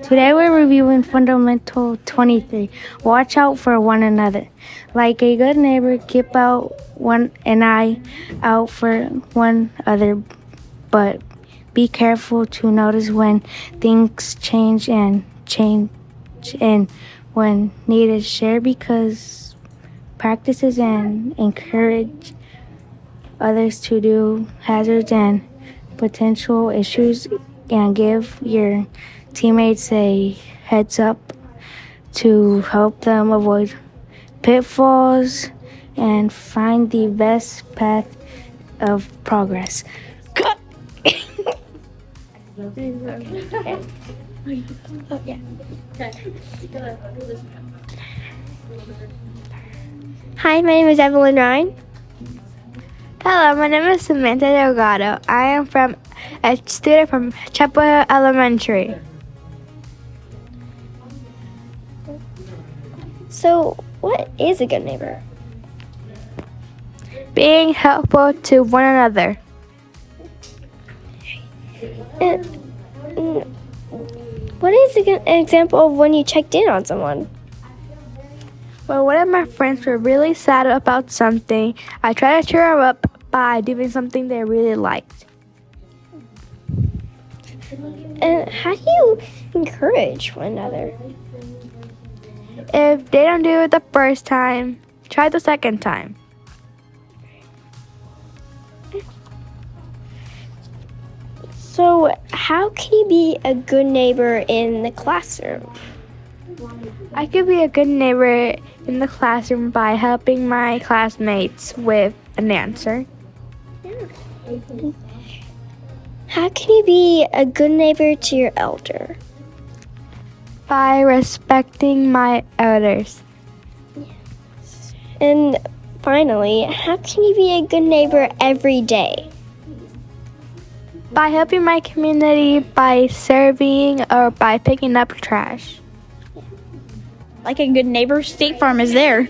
Today we're reviewing Fundamental 23. Watch out for one another. Like a good neighbor, keep out an eye out for one other, but be careful to notice when things change and when needed. Share because practices and encourage others to do hazards and potential issues and give your teammates a heads up to help them avoid pitfalls and find the best path of progress. Hi, my name is Evelyn Ryan. Hello, my name is Samantha Delgado. I am a student from Chapel Hill Elementary. So, what is a good neighbor? Being helpful to one another. What is an example of when you checked in on someone? When one of my friends were really sad about something, I tried to cheer her up by doing something they really liked. And how do you encourage one another? If they don't do it the first time, try the second time. So, how can you be a good neighbor in the classroom? I could be a good neighbor in the classroom by helping my classmates with an answer. How can you be a good neighbor to your elder? By respecting my elders. And finally, how can you be a good neighbor every day? By helping my community by serving or by picking up trash. Like a good neighbor, State Farm is there.